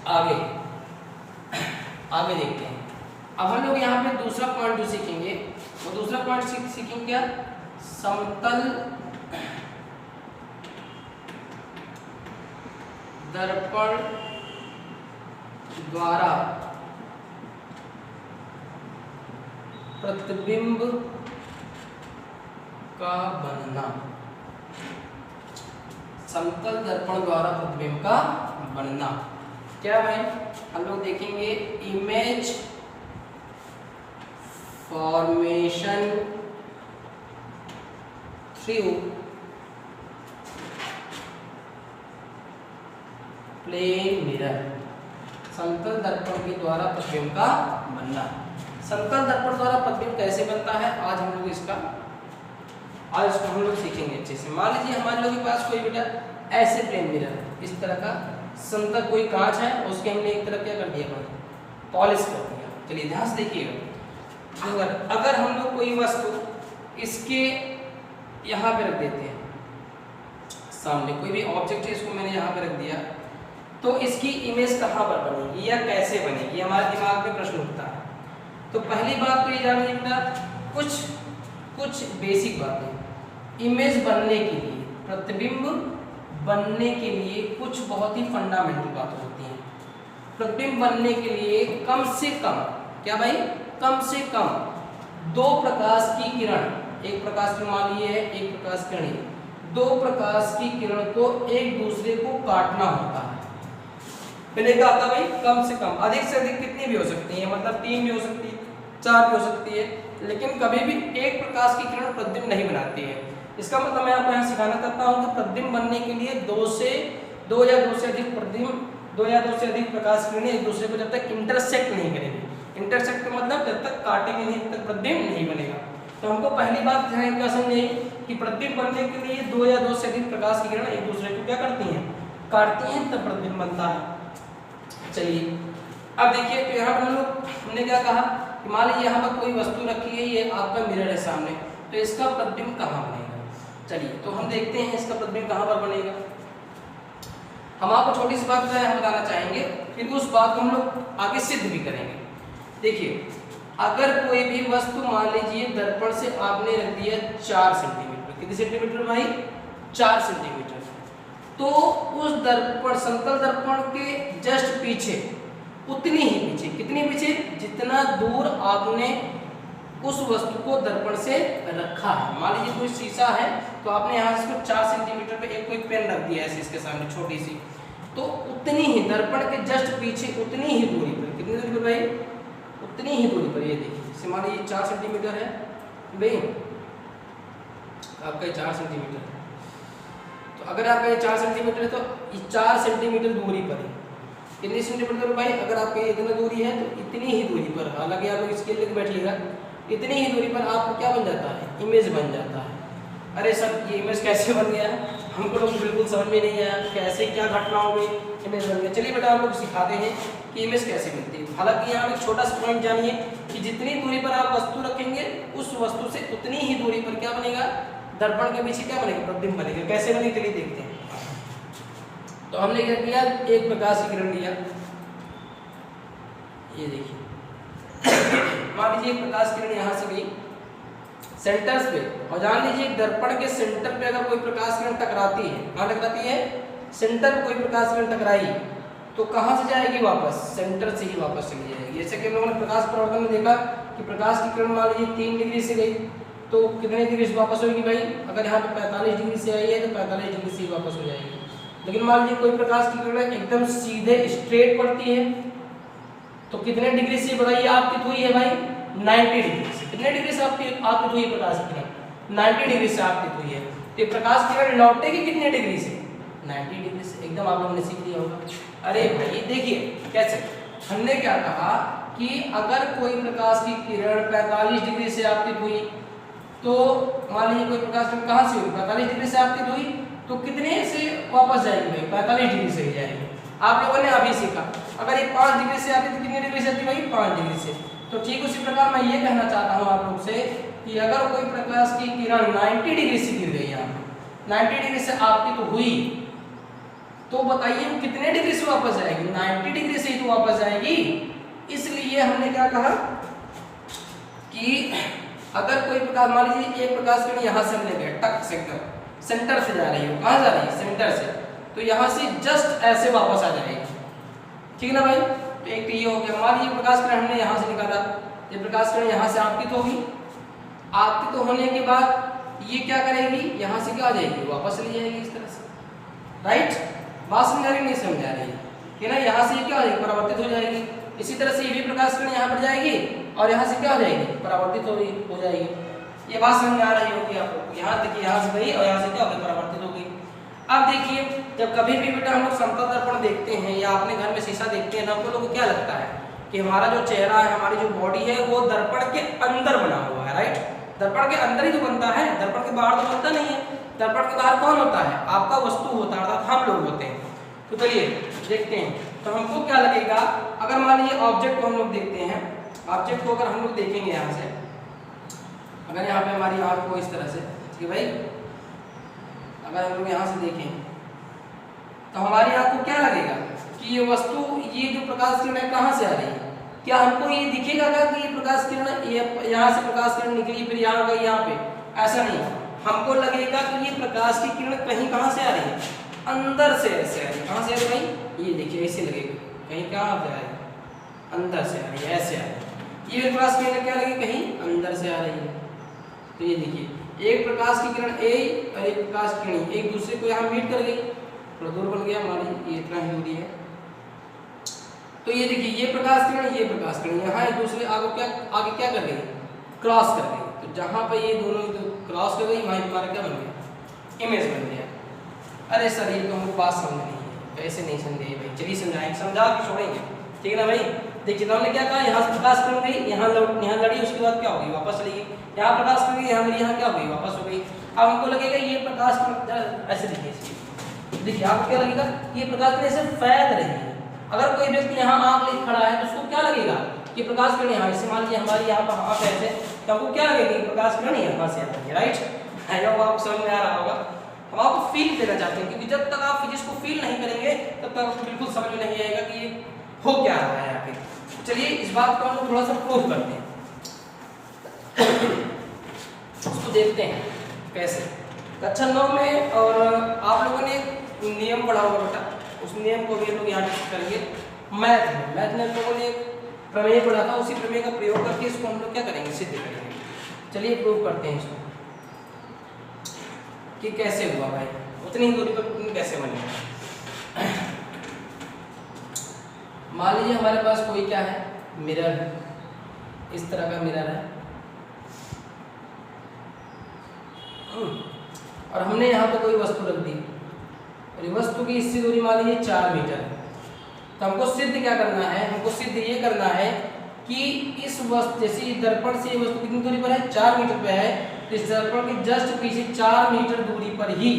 आगे देखते हैं। अब हम लोग यहाँ पे दूसरा पॉइंट जो सीखेंगे, वो दूसरा पॉइंट सीखेंगे क्या? समतल दर्पण द्वारा प्रतिबिंब का बनना। समतल दर्पण द्वारा प्रतिबिंब का बनना क्या है? हम लोग देखेंगे image formation through plane mirror. समतल दर्पण के द्वारा प्रतिबिंब का बनना। समतल दर्पण द्वारा प्रतिबिंब कैसे बनता है, आज हम लोग इसको हम लोग सीखेंगे अच्छे से। मान लीजिए हमारे लोगों के पास कोई बेटा ऐसे प्लेन मिरर, इस तरह का समतल कोई कांच है, उसके हमने एक तरफ क्या कर दिया? पॉलिश कर दिया। चलिए ध्यान से देखिएगा, अगर हम लोग कोई वस्तु इसके यहाँ पे रख देते हैं, सामने कोई भी ऑब्जेक्ट है, इसको मैंने यहाँ पे रख दिया, तो इसकी इमेज कहाँ पर बनेगी या कैसे बनेगी, हमारे दिमाग में प्रश्न उठता है। तो पहली बात तो ये जान लीजिए, कुछ बेसिक बातें। इमेज बनने के लिए, प्रतिबिंब बनने के लिए कुछ बहुत ही फंडामेंटल बातें होती हैं। प्रतिबिंब बनने के लिए कम से कम, क्या भाई? कम से कम दो प्रकाश की किरण, एक प्रकाश की मान लीजिए है, एक प्रकाश किरण, दो प्रकाश की किरण को एक दूसरे को काटना होता है। पहले क्या आता है भाई? कम से कम। अधिक से अधिक कितनी भी हो सकती है, मतलब 3 भी हो सकती है, 4 भी हो सकती है, लेकिन कभी भी एक प्रकाश की किरण प्रतिबिंब नहीं बनाती है। इसका मतलब मैं आपको यहाँ सिखाना चाहता हूँ कि प्रतिबिंब बनने के लिए दो या दो से अधिक प्रतिबिंब, दो या दो से अधिक प्रकाश किरणें एक दूसरे को जब तक इंटरसेक्ट नहीं करेंगे, इंटरसेक्ट का मतलब जब तक काटेंगे नहीं तब तक प्रतिबिंब नहीं बनेगा। तो हमको पहली बात ध्यान क्या समझिए कि प्रतिबिंब बनने के लिए दो या दो से अधिक प्रकाश की किरण एक दूसरे को क्या करती हैं, काटती हैं, तब प्रतिबिंब बनता है। चलिए अब देखिए, तो यहाँ पर हमने क्या कहा कि मान लीजिए यहाँ पर कोई वस्तु रखी है, ये आपका मिरर है सामने, तो इसका प्रतिबिंब कहाँ बनेगा। चलिए तो हम देखते हैं इसका प्रतिबिंब कहाँ पर बनेगा। हम आपको छोटी सी बात हम बताना चाहेंगे, फिर उस बात को हम लोग आगे सिद्ध भी करेंगे। देखिए अगर कोई भी वस्तु मान लीजिए दर्पण से आपने रख दिया 4 सेंटीमीटर, कितने सेंटीमीटर भाई, 4 सेंटीमीटर, तो उस दर्पण समतल दर्पण के जस्ट पीछे उतनी ही पीछे, कितनी पीछे, जितना दूर आपने उस वस्तु को दर्पण से रखा है। मान लीजिए कोई शीशा है तो आपने यहाँ इसको 4 सेंटीमीटर पे एक कोई पेन रख दिया है इसके सामने छोटी सी, तो उतनी ही दर्पण के जस्ट पीछे उतनी ही दूरी पर, कितनी दूरी पर भाई, उतनी ही दूरी पर, ये देखिए मान लीजिए 4 सेंटीमीटर है भाई, आपका 4 सेंटीमीटर है, तो अगर आपका ये 4 सेंटीमीटर है तो ये 4 सेंटीमीटर दूरी पर है, कितनी सेंटीमीटर भाई, अगर आपकी इतना दूरी है तो इतनी ही दूरी पर, हालांकि आप लोग स्केल लेके बैठिएगा, इतनी ही दूरी पर आपको क्या बन जाता है, इमेज बन जाता है। अरे सर ये इमेज कैसे बन गया, हमको लोग बिल्कुल समझ में नहीं आया, कैसे क्या घटना हो गई, इमेज बन गया। चलिए बेटा हम लोग सिखाते हैं कि इमेज कैसे मिलती है। हालांकि यहाँ एक छोटा सा पॉइंट जानिए कि जितनी दूरी पर आप वस्तु रखेंगे उस वस्तु से उतनी ही दूरी पर क्या बनेगा, दर्पण के पीछे क्या बनेगा, प्रतिबिंब बनेगा। कैसे बनेगा चलिए देखते हैं। तो हमने क्या किया, एक प्रकाश की किरण लिया, ये देखिए मान लीजिए एक प्रकाश किरण यहाँ से गई सेंटर्स पे, और जान लीजिए दर्पण के सेंटर पे अगर कोई प्रकाश किरण टकराती है, कहाँ टकराती है, सेंटर पे कोई प्रकाश किरण टकराई तो कहाँ से जाएगी, वापस सेंटर से ही वापस चली जाएगी। जैसे कि हम लोगों ने प्रकाश प्रवर्तन में देखा कि प्रकाश की किरण मान लीजिए 3 डिग्री से गई तो कितने डिग्री से वापस होगी भाई, अगर यहाँ पे 45 डिग्री से आई है तो 45 डिग्री से ही वापस हो जाएगी। लेकिन मान लीजिए कोई प्रकाश की किरण एकदम सीधे स्ट्रेट पड़ती है तो कितने डिग्री से बताइए आपतित हुई है भाई, 90 डिग्री से। कितने डिग्री से आपतित हुई है प्रकाश की किरण, 90 डिग्री से आपतित हुई है। तो ये प्रकाश की किरण लौटेगी कितने डिग्री से, 90 डिग्री से। एकदम आप लोगों ने सीख लिया होगा। अरे भाई देखिए कैसे, हमने क्या कहा कि अगर कोई प्रकाश की किरण 45 डिग्री से आपतित हुई तो मान लीजिए कोई प्रकाश किरण कहाँ से हुई, 45 डिग्री से आपतित हुई तो कितने से वापस जाएगी भाई, 45 डिग्री से ही जाएगी। आप लोगों ने अभी सीखा, अगर ये 5 डिग्री से आती तो कितने डिग्री से आती भाई, 5 डिग्री से। तो ठीक उसी प्रकार मैं ये कहना चाहता हूँ आप लोग से कि अगर कोई प्रकाश की किरण 90 डिग्री से गिर गई, यहाँ 90 डिग्री से आपतित हुई तो बताइए वो कितने डिग्री से वापस जाएगी, 90 डिग्री से ही तो वापस जाएगी। इसलिए हमने क्या कहा कि अगर कोई प्रकाश मान लीजिए एक प्रकाश किरण यहाँ से हमने गया टक से एकदम सेंटर से जा रही है, कहाँ जा रही है, सेंटर से, तो यहाँ से जस्ट ऐसे वापस आ जाएगी, ठीक ना भाई। तो एक तो ये हो गया। मान लीजिए प्रकाश किरण हमने यहाँ से निकाला, ये प्रकाश किरण यहाँ से आपतित होगी, आपतित होने के बाद ये क्या करेगी, यहाँ से क्या आ जाएगी, वापस चली जाएगी इस तरह से, राइट। बात समझ आ रही नहीं समझ आ रही है ना, यहाँ से ये क्या हो जाएगी, परावर्तित हो जाएगी। इसी तरह से ये भी प्रकाश किरण यहाँ पर जाएगी और यहाँ से क्या हो जाएगी, परावर्तित हो जाएगी। ये बात समझ में आ रही होगी आप लोग। यहाँ देखिए यहाँ से गई और यहाँ से क्या हो गई, परावर्तित हो गई। अब देखिए जब कभी भी बेटा हम लोग समतल दर्पण देखते हैं या अपने घर में शीशा देखते हैं ना, आप लोगों को क्या लगता है कि हमारा जो चेहरा है, हमारी जो बॉडी है वो दर्पण के अंदर बना हुआ है, राइट। दर्पण के अंदर ही तो बनता है, दर्पण के बाहर तो बनता नहीं है। दर्पण के बाहर कौन होता है, आपका वस्तु होता है, अर्थात हम लोग होते हैं। तो चलिए देखते हैं, तो हमको क्या लगेगा, अगर मान लीजिए ऑब्जेक्ट को हम लोग देखते हैं, ऑब्जेक्ट को अगर हम लोग देखेंगे यहाँ से, अगर यहाँ पे हमारी आँख को इस तरह से, ठीक है भाई, अगर हम लोग यहाँ से देखें तो हमारी आँख को क्या लगेगा कि ये वस्तु, ये जो प्रकाश किरण है कहाँ से आ रही है। क्या हमको ये दिखेगा क्या कि ये प्रकाश किरण ये यहाँ से प्रकाश किरण निकली फिर यहाँ गई यहाँ पे, ऐसा नहीं। हमको लगेगा कि ये प्रकाश की किरण कहीं कहाँ से आ रही है, अंदर से ऐसे आ रही है। कहाँ से आ रही है भाई, ये देखिए ऐसे लगेगा, कहीं कहाँ से आ रही है, अंदर से आ रही है, ऐसे आ रही है। ये प्रकाश किरण क्या लगेगी, कहीं अंदर से आ रही है। तो ये देखिए एक प्रकाश की किरण ए और एक प्रकाश की किरण एक दूसरे को यहाँ मीट कर गई, थोड़ा दूर बन गया, मान लीजिए ये इतना ही दूरी है। तो ये देखिए ये प्रकाश किरण, ये प्रकाश किरण यहाँ एक दूसरे आगे क्या कर गई, क्रॉस कर गई, तो जहाँ पे ये दोनों क्रॉस कर गई वहाँ हमारा क्या बन गया, इमेज बन गया। अरे सर ये तो हमको बात समझ नहीं है, कैसे नहीं समझे भाई, चलिए समझाएंगे, समझा के छोड़ेंगे, ठीक है ना भाई। देखिए तो हमने क्या कहा, यहाँ से प्रकाश किरण गई, यहाँ लड़ी, उसके बाद क्या होगी, वापस चली गई, यहाँ प्रकाश किरण गई, यहाँ लड़ी, यहाँ क्या होगी, वापस हो गई। अब हमको लगेगा ये प्रकाश किरण ऐसे देखिए, देखिए आपको क्या लगेगा, ये प्रकाश किरण ऐसे फैल रही है। अगर कोई व्यक्ति यहाँ आँख लेके खड़ा है तो उसको क्या लगेगा, ये प्रकाश किरण यहाँ से, मान लीजिए हमारी यहाँ पर आँख ऐसे, तो हमको क्या लगेगा, प्रकाश किरण यहाँ से आ रही है, राइट है, जो आपको समझ में आ रहा होगा। हम आपको फील देना चाहते हैं, क्योंकि जब तक आप फिजिक्स को फील नहीं करेंगे तब तक आपको बिल्कुल समझ में नहीं आएगा कि ये हो क्या रहा है आखिर। चलिए इस बात को हम लोग थोड़ा सा प्रूव करते हैं, उसको देखते हैं कैसे। कक्षा 9 में और आप लोगों ने नियम पढ़ा होगा बेटा, उस नियम को भी लोग यहाँ करेंगे। मैथ में हम लोगों ने प्रमेय पढ़ा था, उसी प्रमेय का प्रयोग करके इसको हम लोग क्या करेंगे, सिद्ध करेंगे। चलिए प्रूव करते हैं इसको कि कैसे हुआ भाई, उतनी ही दूरी पर कैसे बनेगा। मान लीजिए हमारे पास कोई क्या है, मिरर है, इस तरह का मिरर है, और हमने यहाँ पे कोई वस्तु रख दी, और वस्तु की इससे दूरी मान लीजिए 4 मीटर है। तो हमको सिद्ध क्या करना है, हमको सिद्ध ये करना है कि इस वस्तु, जैसे दर्पण से ये वस्तु कितनी दूरी पर है, 4 मीटर पे है, तो इस दर्पण के जस्ट पीछे 4 मीटर दूरी पर ही,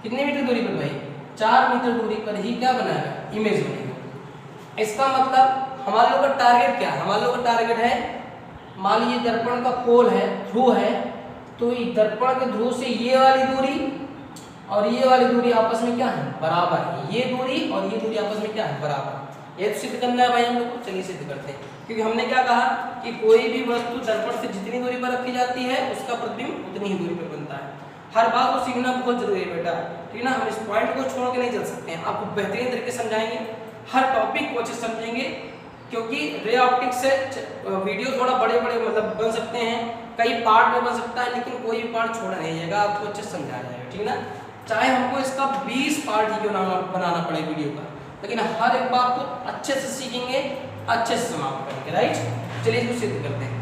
कितने मीटर दूरी पर भाई, 4 मीटर दूरी पर ही क्या बनाएगा, इमेज बनेगा। इसका मतलब हमारे लोग का टारगेट क्या है, हमारे लोग का टारगेट है, मान लीजिए दर्पण का पोल है, ध्रुव है, तो दर्पण के ध्रुव से ये वाली दूरी और ये वाली दूरी आपस में क्या है, बराबर है। ये दूरी और ये दूरी आपस में क्या है, बराबर। ये तो सिद्ध करना है भाई हम लोग को, चलिए सिद्ध करते हैं। क्योंकि हमने क्या कहा कि कोई भी वस्तु दर्पण से जितनी दूरी पर रखी जाती है उसका प्रतिबिंब उतनी ही दूरी पर बनता है। हर बात को सीखना बहुत जरूरी है बेटा, ठीक है ना। हम इस पॉइंट को छोड़ के नहीं चल सकते हैं, आपको बेहतरीन तरीके से समझाएंगे, हर टॉपिक को अच्छे समझेंगे। क्योंकि रे ऑप्टिक्स से वीडियो थोड़ा बड़े मतलब बन सकते हैं, कई पार्ट में बन सकता है, लेकिन कोई भी पार्ट छोड़ा नहीं जाएगा, आपको अच्छे से समझाया जाएगा, ठीक है ना। चाहे हमको इसका 20 पार्ट ही क्यों ना बनाना पड़े वीडियो का, लेकिन हर एक बात को अच्छे से सीखेंगे, अच्छे से समाप्त करेंगे, राइट। चलिए इसको सिद्ध करते हैं।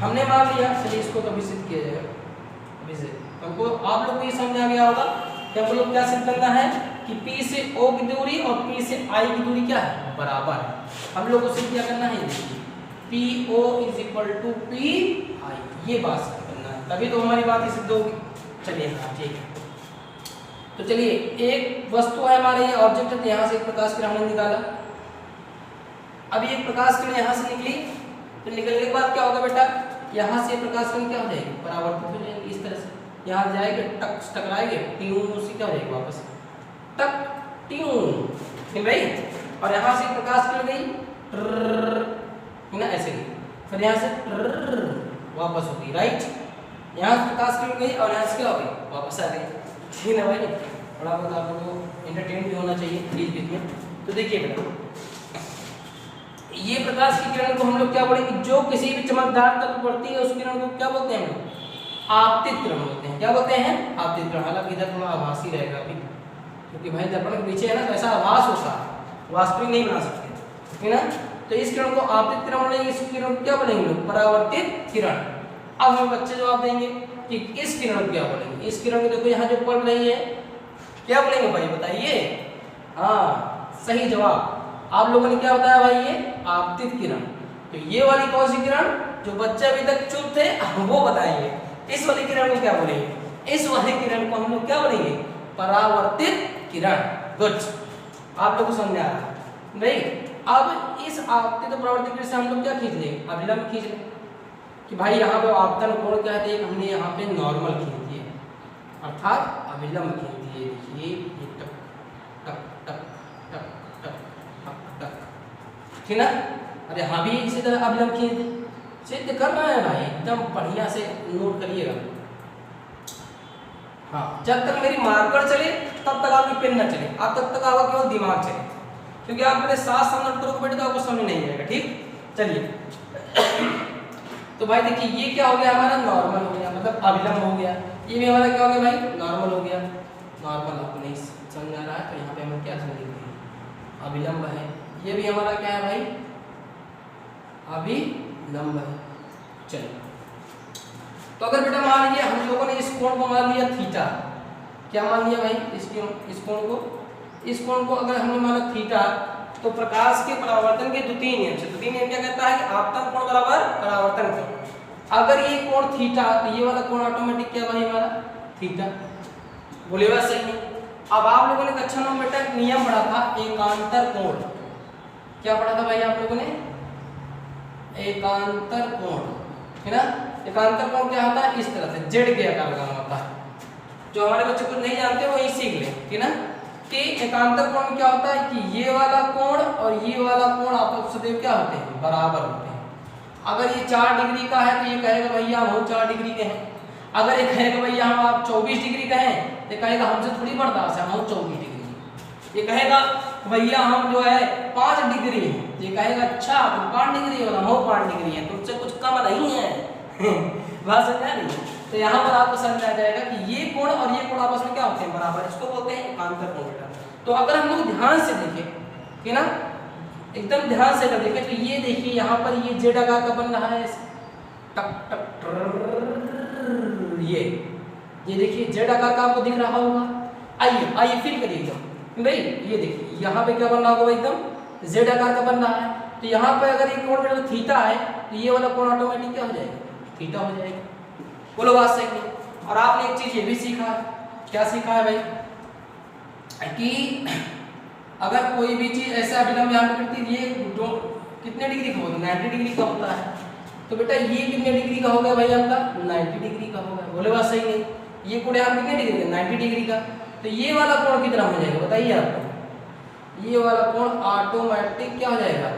हमने मान लिया, चलिए इसको कभी सिद्ध किया जाएगा, अभी से हमको आप लोग को ये समझ आ गया होगा कि हम लोग क्या सिद्ध करना है कि P से O की दूरी और P से I की दूरी क्या है, बराबर है। हम लोग को सिद्ध क्या करना है, PO = PI, ये बात सिद्ध करना है, तभी तो हमारी बात ही सिद्ध होगी। चलिए हाँ ठीक है, तो चलिए एक वस्तु है हमारे, ये ऑब्जेक्ट है, यहाँ से एक प्रकाश किरण हमने निकाला। अब ये प्रकाश किरण यहाँ से निकली, तो निकलने के बाद क्या होगा बेटा, यहाँ से प्रकाश किरण क्या हो जाएगी, परावर्तित हो जाएगी इस तरह से, यहाँ जाएगी, टकराएगी, ट्यून उससे क्या हो जाएगी, वापस टक ट्यून, भाई। और यहाँ से प्रकाश किरण गई ना, ऐसे गई, फिर यहाँ से वापस हो गई, राइट। यहाँ से प्रकाश किरण गई और यहाँ से क्या हो गई, वापस आ गई, ठीक है भाई। थोड़ा बहुत आप लोगों को एंटरटेन भी होना चाहिए बीच बीच में। तो देखिए बेटा, ये प्रकाश की किरण को हम लोग क्या बोलेंगे, जो किसी भी चमकदार तत्व पड़ती है उस किरण को क्या बोलते हैं हम लोग, आपतित किरण बोलते हैं। क्या बोलते हैं, आपतित किरण। हालांकि इधर थोड़ा आभासी रहेगा अभी, क्योंकि भाई दर्पण के पीछे है ना, तो ऐसा आभास होता है, वास्तविक नहीं बना सकते, ठीक है ना। तो इस किरण को आपतित किरण बोलेंगे, इस किरण को क्या बोलेंगे लोग, परावर्तित किरण। अब हम बच्चे जवाब देंगे कि इस किरण को क्या बोलेंगे, इस किरण को देखो यहाँ जो पड़ रही है, क्या बोलेंगे भाई बताइए। हाँ सही जवाब, आप लोगों ने क्या बताया भाई, ये आपतित किरण। तो ये वाली कौन सी किरण, जो बच्चे अभी तक चुप थे वो बताएंगे। इस वाली किरण को क्या बोलेंगे, इस वाली किरण को हम लोग क्या बोलेंगे, परावर्तित किरण। गुड, आप लोग को समझ आ रहा है भाई। अब इस आपतित और परावर्तित किरण से हम लोग क्या खींच लेंगे, अभिलंब खींच लें कि भाई यहाँ पे आपतन कोण क्या है, हमने यहाँ पे नॉर्मल खींच दिए, अर्थात अभिलंब खींच दिए। देखिए ये टक टक टक टक टक टक टक, ठीक ना। अरे हाँ भी इसी तरह अभिलंब खींच दे, सिद्ध करना है भाई, एकदम बढ़िया से नोट करिएगा। हाँ जब तक मेरी मार्कर चले तब तक आपकी पेन ना चले, अब तब तक आपका केवल दिमाग चले, क्योंकि आप मेरे साथ सामने करोगे बेटे तो आपको समझ नहीं आएगा, ठीक। चलिए तो भाई देखिए ये क्या हो गया हमारा, नॉर्मल हो गया, मतलब अभिलंब हो गया। ये भी हमारा क्या हो गया भाई, नॉर्मल हो गया। नॉर्मल आपको नहीं समझ आ रहा है तो यहाँ पे हम क्या समझेंगे, अभिलंब है। ये भी हमारा क्या है भाई, अभिलंब है। चलिए तो अगर बेटा मान लीजिए हम लोगों ने इस कोण को मान लिया थीटा, क्या मान लिया भाई, इस कोण को अगर हमने माना थीटा, तो प्रकाश के परावर्तन के द्वितीय नियम से, द्वितीय नियम क्या कहता है कि आपतन कोण बराबर परावर्तन कोण। अगर ये कोण थीटा तो ये वाला कोण ऑटोमेटिक क्या भाई हमारा थीटा। बोले बात सही है। अब आप लोगों ने कक्षा 9 में बेटा एक नियम पढ़ा था एकांतर कोण, क्या पढ़ा था भाई आप लोगों ने, एकांतर कोण, है ना। एकांतर कोण क्या होता है, इस तरह से जेड के आकार का होता है। जो हमारे बच्चे कुछ नहीं जानते वो यही सीख ले, ठीक ना। कि एकांतर कोण क्या होता है कि ये वाला कोण और ये वाला कोण आपस में क्या होते हैं, बराबर होते हैं। अगर ये 4 डिग्री का है तो ये कहेगा भैया हम 4 डिग्री के हैं। अगर ये कहेगा भैया हम आप 24 डिग्री का हैं तो कहेगा हमसे थोड़ी बर्दाश्त है, हम 24 डिग्री। ये कहेगा भैया हम जो है 5 डिग्री हैं, ये कहेगा अच्छा तुम 5 डिग्री हो, हम 5 डिग्री हैं, तुमसे कुछ कम नहीं है। बात समझ आ रही है। तो यहाँ पर आपको समझ आ जाएगा कि ये कोण और ये कोण आपस में क्या होते हैं, बराबर, इसको बोलते हैं एकांतर कोण बेटा। तो अगर हम लोग ध्यान से देखें, ठीक है ना, एकदम ध्यान से अगर देखें तो ये देखिए यहाँ पर ये जेड आकार का बन रहा है, टक टक ये देखिए जेड आकार का आपको दिख रहा होगा। आइए फील करिए एकदम भाई, ये देखिए यहाँ पे क्या बन रहा होगा, एकदम जेड आकार का बन रहा है। तो यहाँ पे अगर ये कोण बेटा थीटा है तो ये वाला कोण ऑटोमेटिक क्या हो जाएगा, थीटा हो जाएगा। बोलो बात सही है। और आपने एक चीज ये भी सीखा, क्या सीखा है भाई, कि अगर कोई भी चीज ऐसा अभिलंब यहाँ पे करती है, ये कितने डिग्री का होता है, 90 डिग्री का होता है। तो बेटा ये कितने डिग्री का हो गया भाई आपका, 90 डिग्री का हो गया। बोले बात सही नहीं। ये कोण यहाँ कितने डिग्री का, 90 डिग्री का। तो ये वाला कोण कितना हो जाएगा बताइए आपको, ये वाला कोण ऑटोमेटिक क्या हो जाएगा,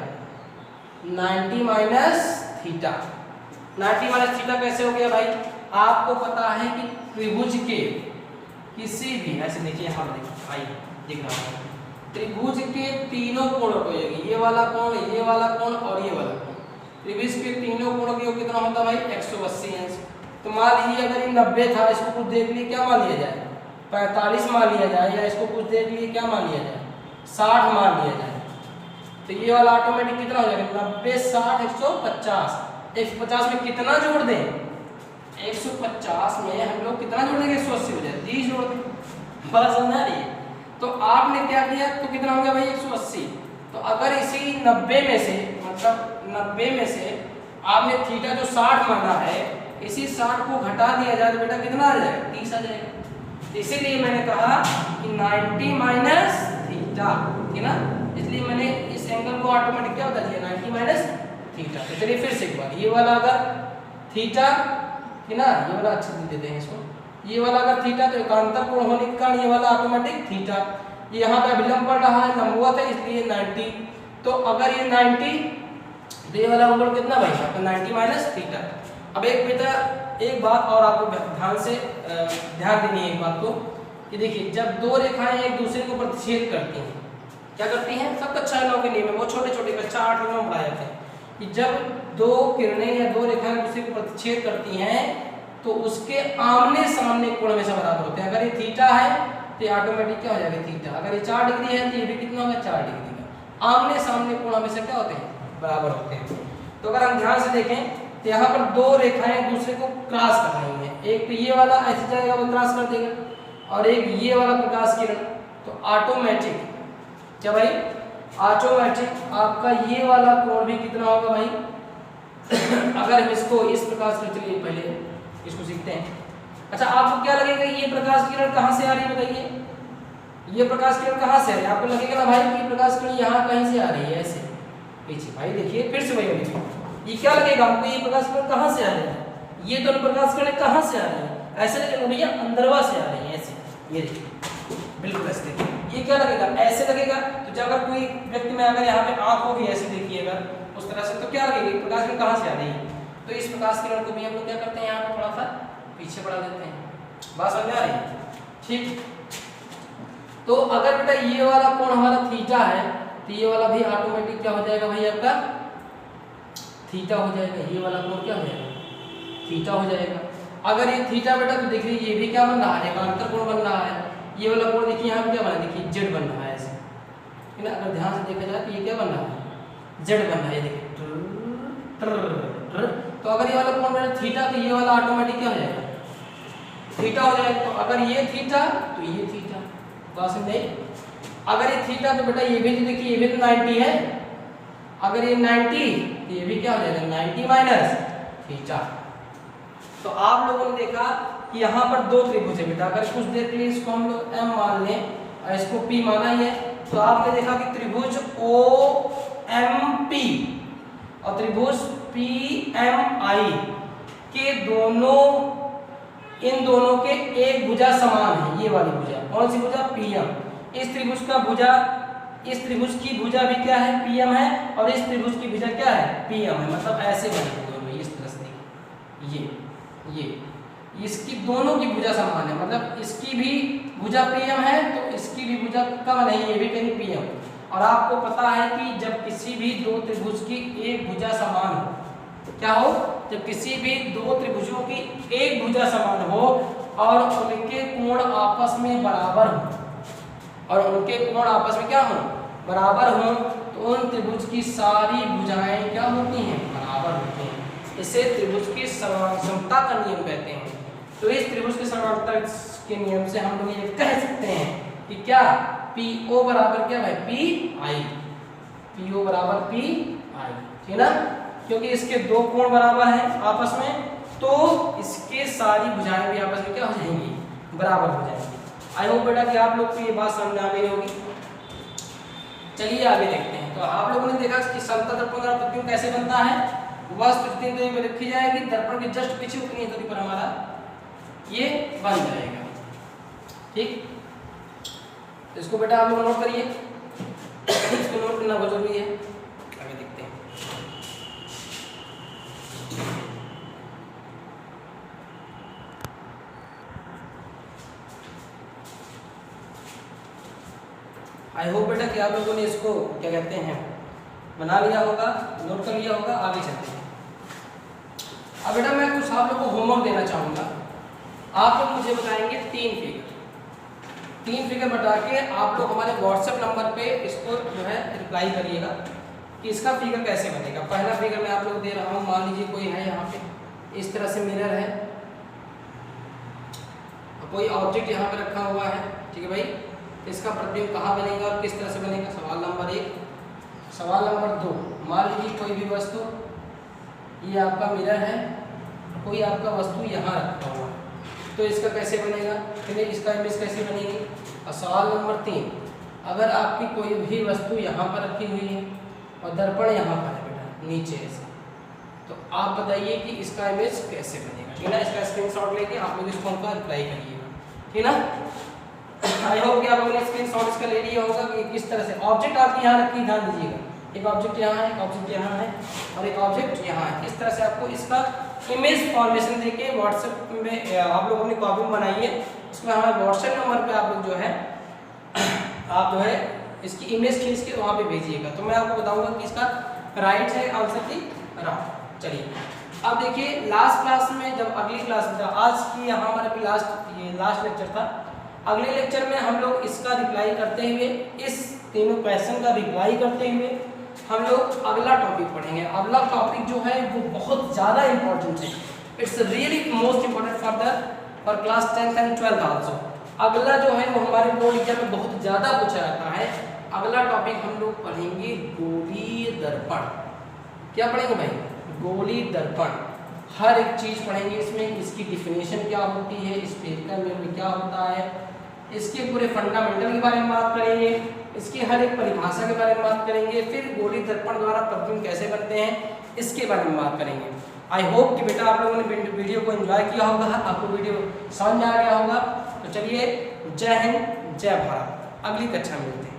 90 माइनस थीटा। 90 माइनस थीटा कैसे हो गया भाई, आपको पता है कि त्रिभुज के किसी भी, ऐसे देखिए यहाँ देखिए, आइए दिख रहा है, त्रिभुज के तीनों कोण हो जाएगी, ये वाला कोण, ये वाला कोण और ये वाला कोण। त्रिभुज के तीनों कोणों की कितना होता है भाई, 180 अंश। तो मान लीजिए अगर ये 90 था, इसको कुछ देख लिए क्या मान लिया जाए, 45 मान लिया जाए, या इसको कुछ देख लिए क्या मान लिया जाए, 60 मान लिया जाए। तो ये वाला ऑटोमेटिक कितना हो जाएगा, 90 60 150। 150 में कितना जोड़ दें, 150 में हम लोग कितना जोड़ देंगे, 180 हो जाए, 30 जोड़ दें। बात समझ आ रही है। तो आपने क्या किया, तो कितना हो गया भाई 180। तो अगर इसी 90 में से, मतलब 90 में से आपने थीटा जो 60 माना है, इसी 60 को घटा दिया जाए तो बेटा कितना आ जाएगा, 30 आ जाएगा। इसीलिए मैंने कहा कि 90 माइनस थीटा, ठीक ना, इसलिए मैंने इस एंगल को ऑटोमेटिक क्या बता दिया, 90 माइनस थीटा। तो चलिए फिर से एक बार, ये वाला अगर थीटा, ठीक ना, ये वाला अच्छा दे देते हैं इसको, ये वाला अगर थीटा तो एकांतर कोण होने के कारण ये वाला ऑटोमेटिक थीटा। ये यहाँ पे अभिलंब पड़ रहा है, लंबवत है, इसलिए 90। तो अगर ये 90 तो ये वाला एंगल कितना भाई आपका, 90 माइनस थीटा। अब एक बेटा एक बात और आपको ध्यान से ध्यान देनी है एक बात को, कि देखिए जब दो रेखाएं एक दूसरे को प्रतिच्छेद करती हैं, क्या करती हैं, सब कक्षा 9 के नियम है, वो छोटे छोटे कक्षा 8 में पढ़ाए जाते हैं, कि जब दो किरणें या दो रेखाएं दूसरे को प्रतिच्छेद करती हैं तो उसके आमने सामने कोण हमेशा बराबर होते हैं। अगर ये थीटा है तो ये ऑटोमेटिक क्या हो जाएगा, थीटा। अगर ये 4 डिग्री है तो ये भी कितना होगा, 4 डिग्री का। आमने सामने कोण हमेशा क्या होते हैं, बराबर होते हैं। तो अगर हम ध्यान से देखें तो यहाँ पर दो रेखाएं दूसरे को क्रॉस कर रही हैं, एक तो ये वाला ऐसे जाएगा वो क्रॉस कर देगा, और एक ये वाला प्रकाश किरण। तो ऑटोमेटिक क्या भाई, ऑटोमेटिक आपका ये वाला कोण भी कितना होगा भाई अगर हम इसको इस प्रकाश किरण, चलिए पहले इसको सीखते हैं। अच्छा आपको क्या लगेगा, ये प्रकाश किरण कहाँ से आ रही है बताइए, ये प्रकाश किरण कहाँ से आ रही है, आपको लगेगा ना भाई कि प्रकाश किरण यहाँ कहीं से आ रही है, ऐसे पीछे। भाई देखिए फिर से वही होगी, ये क्या लगेगा आपको, ये प्रकाश किरण कहाँ से आ रही है, ये दोनों प्रकाश किरण कहाँ से आ रही है, ऐसे लगेगा भैया अंदरवा से आ रही है, ऐसे। ये देखिए बिल्कुल ऐसे देखिए, ये क्या लगेगा, ऐसे लगेगा। तो जब अगर कोई व्यक्ति में अगर यहाँ पे आंख होगी ऐसे देखिएगा उस तरह से, तो क्या लगेगा प्रकाश किरण कहाँ से आ रही है। तो इस प्रकाश किरण को भी हम लोग क्या करते हैं, यहाँ पे थोड़ा सा पीछे बढ़ा देते हैं। बात समझ आ रही है, ठीक। तो अगर बेटा ये वाला कोण हमारा थीटा है तो ये वाला भी ऑटोमेटिक क्या हो जाएगा भाई आपका, थीटा हो जाएगा। ये वाला कोण क्या हो जाएगा, थीटा हो जाएगा। अगर ये थीटा बेटा तो देखिए ये भी क्या बन रहा है, एकांतर कोण बन रहा है। ये वाला कोण देखिए यहाँ पे क्या बना है, देखिए जेड बन रहा है ऐसे, है ना। अगर ध्यान से देखा जाए तो ये क्या बन रहा है, जेड बन रहा है, देखिए। तो अगर ये वाला कोण बना थीटा तो ये वाला ऑटोमेटिक क्या हो जाएगा, थीटा हो जाएगा। तो अगर ये थीटा तो ये थीटा, बात समझे। अगर ये थीटा तो बेटा ये भी देखिए, ये भी तो 90 है, अगर ये 90 तो ये भी क्या हो जाएगा 90 माइनस थीटा। तो आप लोगों ने देखा कि यहाँ पर दो त्रिभुज है बेटा, अगर कुछ देर के लिए इसको हम लोग M मान लें और इसको P माना ही है, तो आपने देखा कि त्रिभुज OMP और त्रिभुज PMI के दोनों, इन दोनों के एक भुजा समान है। ये वाली भुजा कौन सी भुजा, PM। इस त्रिभुज का भुजा, इस त्रिभुज की भुजा भी क्या है, PM है, और इस त्रिभुज की भुजा क्या है, PM है। मतलब ऐसे बने दोनों इस तरह से, ये इसकी दोनों की भुजा समान है, मतलब इसकी भी भुजा PM है तो इसकी भी भुजा कम नहीं, ये भी कहीं PM। और आपको पता है कि जब किसी भी दो त्रिभुज की एक भुजा समान हो, क्या हो, जब किसी भी दो त्रिभुजों की एक भुजा समान हो और उनके कोण आपस में बराबर हो, और उनके कोण आपस में क्या हो, बराबर हो, तो उन त्रिभुज की सारी भुजाएं क्या होती हैं, बराबर होती हैं। इसे त्रिभुज की समता का नियम कहते हैं। तो इस त्रिभुज की समानता के नियम से हम लोग ये कह सकते हैं कि क्या, PO बराबर क्या है, PI, PO बराबर PI, ठीक ना, क्योंकि इसके दो कोण बराबर हैं आपस में, तो इसके सारी भुजाएं भी आपस में क्या हो जाएंगी, बराबर हो जाएंगी। आई होप बेटा कि आप लोग को ये बात समझ आ गई होगी। चलिए आगे देखते हैं। तो आप लोगों ने देखा कि समतल दर्पण द्वारा प्रतिबिंब कैसे बनता है, वस्तु स्थिति में रखी जाएगी, दर्पण के जस्ट पीछे उतनी दूरी पर हमारा ये बन जाएगा, ठीक। तो इसको बेटा आप लोग नोट करिए, इसको नोट करना बहुत जरूरी है। आगे देखते हैं। आई होप बेटा कि आप लोगों ने इसको क्या कहते हैं, बना लिया होगा, नोट कर लिया होगा। आगे चलते हैं। अब बेटा मैं कुछ आप लोग को होमवर्क देना चाहूँगा। आप लोग मुझे बताएंगे तीन फिगर बता के आप लोग हमारे व्हाट्सएप नंबर पे इसको जो है रिप्लाई करिएगा कि इसका फिगर कैसे बनेगा। पहला फिगर मैं आप लोग दे रहा हूँ, मान लीजिए कोई है यहाँ पे इस तरह से मिरर है, कोई ऑब्जेक्ट यहाँ पे रखा हुआ है, ठीक है भाई। इसका प्रतिबिंब कहाँ बनेगा और किस तरह से बनेगा, सवाल नंबर 1। सवाल नंबर 2, मान लीजिए कोई भी वस्तु, ये आपका मिरर है, कोई आपका वस्तु यहाँ रखा हुआ है, तो इसका कैसे बनेगा, फिर इसका इमेज कैसे बनेगी। और सवाल नंबर 3, अगर आपकी कोई भी वस्तु यहाँ पर रखी हुई है और दर्पण यहाँ पर है बेटा नीचे ऐसे, तो आप बताइए कि इसका इमेज कैसे बनेगा, ठीक ना। इसका स्क्रीनशॉट लेके आप लोग इस फॉर्म का रिप्लाई करिएगा, ठीक ना। आई होप कि आप लोगों ने स्क्रीनशॉट इसका ले लिया होगा कि किस तरह से ऑब्जेक्ट आपकी यहाँ रखी, ध्यान दीजिएगा, एक ऑब्जेक्ट यहाँ है, एक ऑब्जेक्ट यहाँ है और एक ऑब्जेक्ट यहाँ है। इस तरह से आपको इसका इमेज फॉर्मेशन देके व्हाट्सएप में आप लोगों ने कॉपी बनाई है, इसमें हमारे व्हाट्सएप नंबर पे आप लोग जो है आप जो है इसकी इमेज खींच के वहाँ पे भेजिएगा। तो मैं आपको बताऊंगा कि इसका राइट है आंसर की रॉन्ग। चलिए अब देखिए, लास्ट क्लास में जब अगली क्लास था, आज की यहाँ हमारा लास्ट लेक्चर था, अगले लेक्चर में हम लोग इसका रिप्लाई करते हुए, इस तीनों क्वेश्चन का रिप्लाई करते हुए हम लोग अगला टॉपिक पढ़ेंगे। अगला टॉपिक जो है वो बहुत ज़्यादा इंपॉर्टेंट है, it's really most important for class 10th and 12th also. अगला जो है वो हमारे बोर्ड एग्जाम में बहुत ज़्यादा पूछा जाता है। अगला टॉपिक हम लोग पढ़ेंगे गोलीय दर्पण। क्या पढ़ेंगे भाई, गोलीय दर्पण। हर एक चीज़ पढ़ेंगे इसमें, इसकी डिफिनेशन क्या होती है, स्फेरिकल मिरर क्या होता है, इसके पूरे फंडामेंटल के बारे में बात करेंगे, इसकी हर एक परिभाषा के बारे में बात करेंगे, फिर गोलीय दर्पण द्वारा प्रतिबिंब कैसे बनते हैं इसके बारे में बात करेंगे। आई होप कि बेटा आप लोगों ने वीडियो को एंजॉय किया होगा, आपको वीडियो समझ में आ गया होगा। तो चलिए, जय हिंद जय भारत, अगली कक्षा में मिलते हैं।